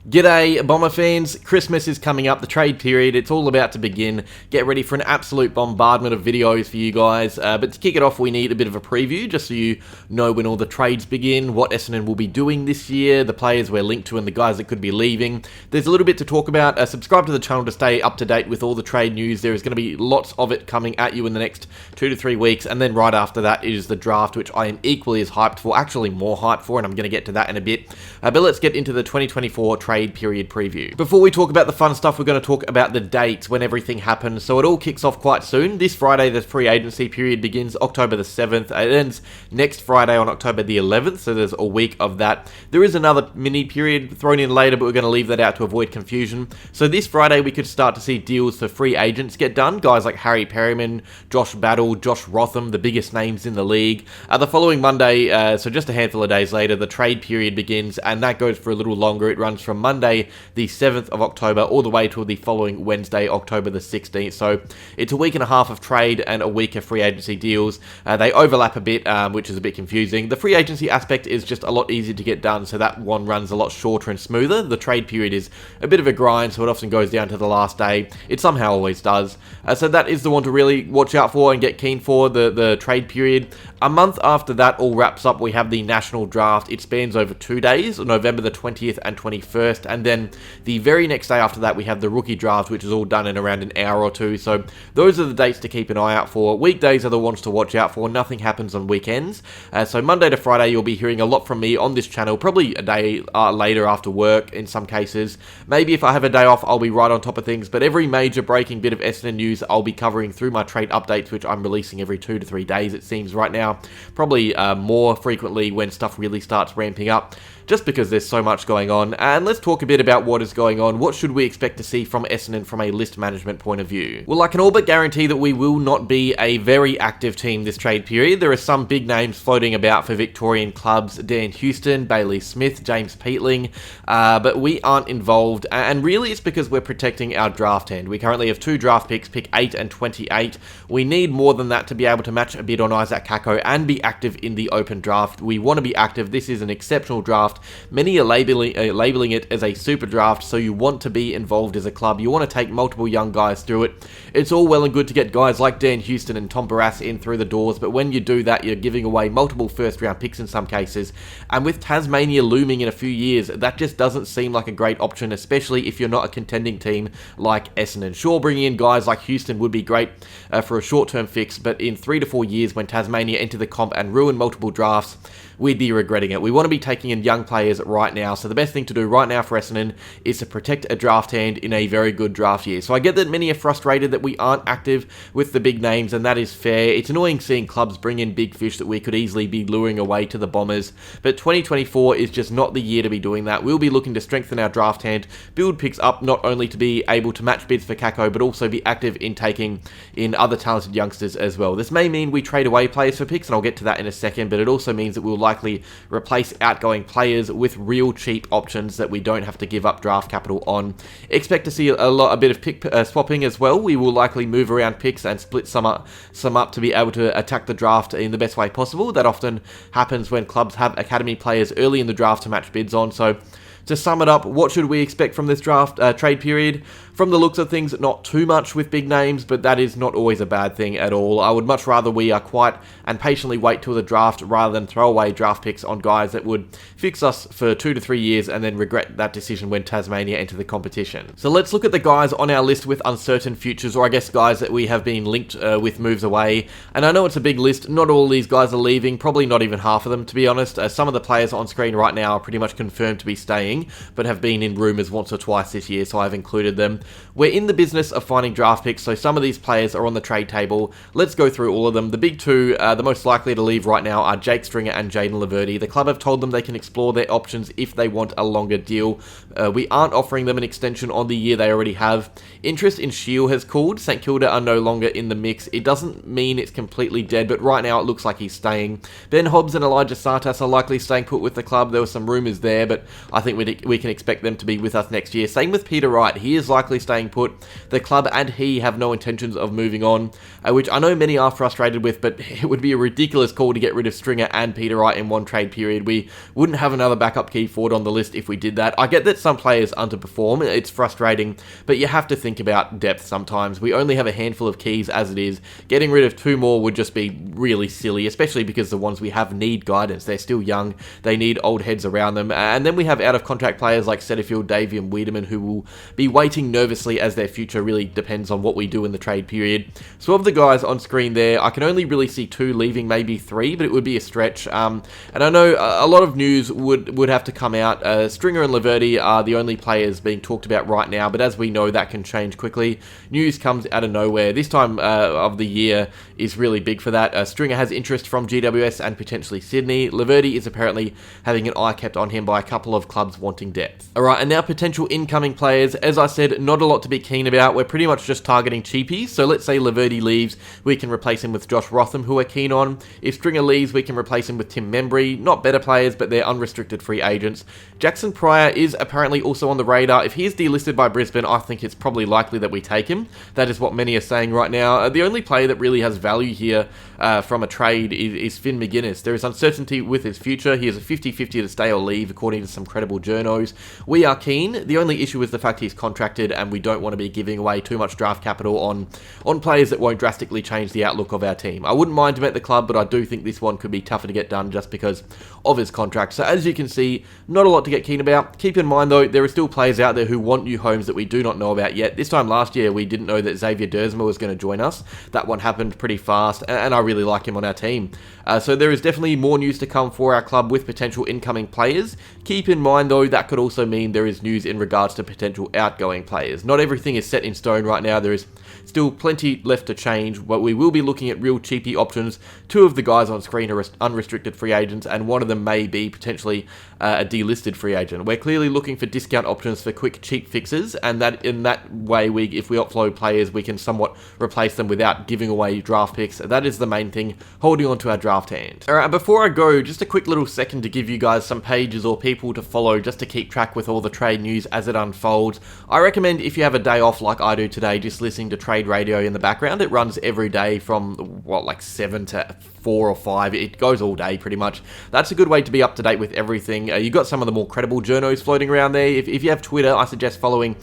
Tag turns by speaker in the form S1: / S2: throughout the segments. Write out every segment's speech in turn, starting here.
S1: G'day Bomber fans, Christmas is coming up, the trade period, it's all about to begin. Get ready for an absolute bombardment of videos for you guys, but to kick it off we need a bit of a preview just so you know when all the trades begin, what Essendon will be doing this year, the players we're linked to and the guys that could be leaving. There's a little bit to talk about. Subscribe to the channel to stay up to date with all the trade news. There is going to be lots of it coming at you in the next 2 to 3 weeks, and then right after that is the draft, which I am equally as hyped for, actually more hyped for, and I'm going to get to that in a bit. But let's get into the 2024 trade period preview. Before we talk about the fun stuff, we're going to talk about the dates when everything happens. So it all kicks off quite soon. This Friday, the free agency period begins October the 7th. It ends next Friday on October the 11th, so there's a week of that. There is another mini period thrown in later, but we're going to leave that out to avoid confusion. So this Friday, we could start to see deals for free agents get done. Guys like Harry Perryman, Josh Battle, Josh Rotham, the biggest names in the league. The following Monday, so just a handful of days later, the trade period begins, and that goes for a little longer. It runs from Monday, the 7th of October, all the way till the following Wednesday, October the 16th. So it's a week and a half of trade and a week of free agency deals. They overlap a bit, which is a bit confusing. The free agency aspect is just a lot easier to get done, so that one runs a lot shorter and smoother. The trade period is a bit of a grind, so it often goes down to the last day. It somehow always does. So that is the one to really watch out for and get keen for, the trade period. A month after that all wraps up, we have the national draft. It spans over 2 days, November the 20th and 21st, and then the very next day after that we have the rookie draft, which is all done in around an hour or two. So those are the dates to keep an eye out for. Weekdays are the ones to watch out for. Nothing happens on weekends. So Monday to Friday you'll be hearing a lot from me on this channel, probably a day later after work in some cases. Maybe if I have a day off I'll be right on top of things, but every major breaking bit of Essendon news I'll be covering through my trade updates, which I'm releasing every 2 to 3 days it seems right now. Probably more frequently when stuff really starts ramping up, just because there's so much going on. And let's talk a bit about what is going on. What should we expect to see from Essendon from a list management point of view? Well, I can all but guarantee that we will not be a very active team this trade period. There are some big names floating about for Victorian clubs: Dan Houston, Bailey Smith, James Peatling, but we aren't involved, and really it's because we're protecting our draft end. We currently have 2 draft picks, pick 8 and 28. We need more than that to be able to match a bid on Isaac Kako and be active in the open draft. We want to be active. This is an exceptional draft. Many are labeling it as a super draft, so you want to be involved as a club. You want to take multiple young guys through it. It's all well and good to get guys like Dan Houston and Tom Barrass in through the doors, but when you do that, you're giving away multiple first round picks in some cases. And with Tasmania looming in a few years, that just doesn't seem like a great option, especially if you're not a contending team like Essendon. Sure, bringing in guys like Houston would be great for a short-term fix, but in 3 to 4 years when Tasmania enter the comp and ruin multiple drafts, we'd be regretting it. We want to be taking in young players right now, so the best thing to do right now for Essendon is to protect a draft hand in a very good draft year. So I get that many are frustrated that we aren't active with the big names, and that is fair. It's annoying seeing clubs bring in big fish that we could easily be luring away to the Bombers, but 2024 is just not the year to be doing that. We'll be looking to strengthen our draft hand, build picks up not only to be able to match bids for Kako, but also be active in taking in other talented youngsters as well. This may mean we trade away players for picks, and I'll get to that in a second, but it also means that we'll likely replace outgoing players with real cheap options that we don't have to give up draft capital on. Expect to see a bit of pick swapping as well. We will likely move around picks and split some up to be able to attack the draft in the best way possible. That often happens when clubs have academy players early in the draft to match bids on. So to sum it up, what should we expect from this draft trade period? From the looks of things, not too much with big names, but that is not always a bad thing at all. I would much rather we are quiet and patiently wait till the draft rather than throw away draft picks on guys that would fix us for 2 to 3 years and then regret that decision when Tasmania enter the competition. So let's look at the guys on our list with uncertain futures, or I guess guys that we have been linked with moves away. And I know it's a big list. Not all these guys are leaving, probably not even half of them, to be honest. Some of the players on screen right now are pretty much confirmed to be staying, but have been in rumours once or twice this year, so I've included them. We're in the business of finding draft picks, so some of these players are on the trade table. Let's go through all of them. The big two, the most likely to leave right now, are Jake Stringer and Jaden Laverty. The club have told them they can explore their options if they want a longer deal. We aren't offering them an extension on the year they already have. Interest in Shield has cooled. St Kilda are no longer in the mix. It doesn't mean it's completely dead, but right now it looks like he's staying. Ben Hobbs and Elijah Sartas are likely staying put with the club. There were some rumours there, but I think we're we can expect them to be with us next year. Same with Peter Wright. He is likely staying put. The club and he have no intentions of moving on, which I know many are frustrated with, but it would be a ridiculous call to get rid of Stringer and Peter Wright in one trade period. We wouldn't have another backup key forward on the list if we did that. I get that some players underperform. It's frustrating, but you have to think about depth sometimes. We only have a handful of keys as it is. Getting rid of 2 more would just be really silly, especially because the ones we have need guidance. They're still young. They need old heads around them. And then we have out-of-contract players like Setterfield, Davey and Wiedemann who will be waiting nervously as their future really depends on what we do in the trade period. So of the guys on screen there, I can only really see 2 leaving, maybe 3, but it would be a stretch. And I know a lot of news would have to come out. Stringer and Laverty are the only players being talked about right now, but as we know, that can change quickly. News comes out of nowhere. This time of the year is really big for that. Stringer has interest from GWS and potentially Sydney. Laverty is apparently having an eye kept on him by a couple of clubs wanting depth. Alright, and now potential incoming players. As I said, not a lot to be keen about. We're pretty much just targeting cheapies. So let's say Laverty leaves, we can replace him with Josh Rotham, who we're keen on. If Stringer leaves, we can replace him with Tim Membry. Not better players, but they're unrestricted free agents. Jackson Pryor is apparently also on the radar. If he is delisted by Brisbane, I think it's probably likely that we take him. That is what many are saying right now. The only player that really has value here from a trade is Finn McGuinness. There is uncertainty with his future. He is a 50-50 to stay or leave, according to some credible journos. We are keen. The only issue is the fact he's contracted, and we don't want to be giving away too much draft capital on players that won't drastically change the outlook of our team. I wouldn't mind him at the club, but I do think this one could be tougher to get done just because of his contract. So as you can see, not a lot to get keen about. Keep in mind though, there are still players out there who want new homes that we do not know about yet. This time last year, we didn't know that Xavier Dersma was going to join us. That one happened pretty fast, and I really like him on our team. So there is definitely more news to come for our club with potential incoming players. Keep in mind though, that could also mean there is news in regards to potential outgoing players. Not everything is set in stone right now. There is still plenty left to change, but we will be looking at real cheapy options. 2 of the guys on screen are unrestricted free agents, and one of them may be potentially a delisted free agent. We're clearly looking for discount options for quick, cheap fixes, and that in that way, if we offload players, we can somewhat replace them without giving away draft picks. That is the main thing, holding on to our draft hand. Alright, before I go, just a quick little second to give you guys some pages or people to follow just to keep track with all the trade news as it unfolds. I recommend if you have a day off like I do today, just listening to trade radio in the background. It runs every day from, like 7 to 4 or 5. It goes all day pretty much. That's a good way to be up to date with everything. You've got some of the more credible journos floating around there. If you have Twitter, I suggest following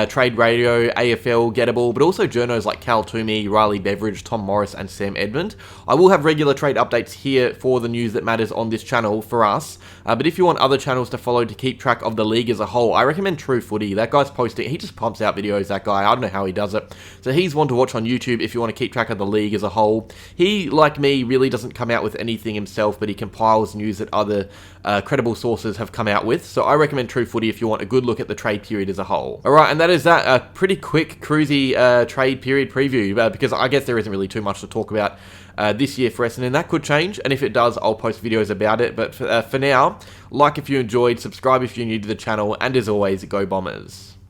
S1: Trade Radio, AFL, Gettable, but also journos like Cal Toomey, Riley Beveridge, Tom Morris, and Sam Edmund. I will have regular trade updates here for the news that matters on this channel for us, but if you want other channels to follow to keep track of the league as a whole, I recommend True Footy. That guy's posting, he just pumps out videos, that guy. I don't know how he does it. So he's one to watch on YouTube if you want to keep track of the league as a whole. He, like me, really doesn't come out with anything himself, but he compiles news that other credible sources have come out with. So I recommend True Footy if you want a good look at the trade period as a whole. Alright, and that is that. A pretty quick, cruisy trade period preview, because I guess there isn't really too much to talk about this year for Essendon. That could change, and if it does, I'll post videos about it. But for now, like if you enjoyed, subscribe if you're new to the channel, and as always, go Bombers.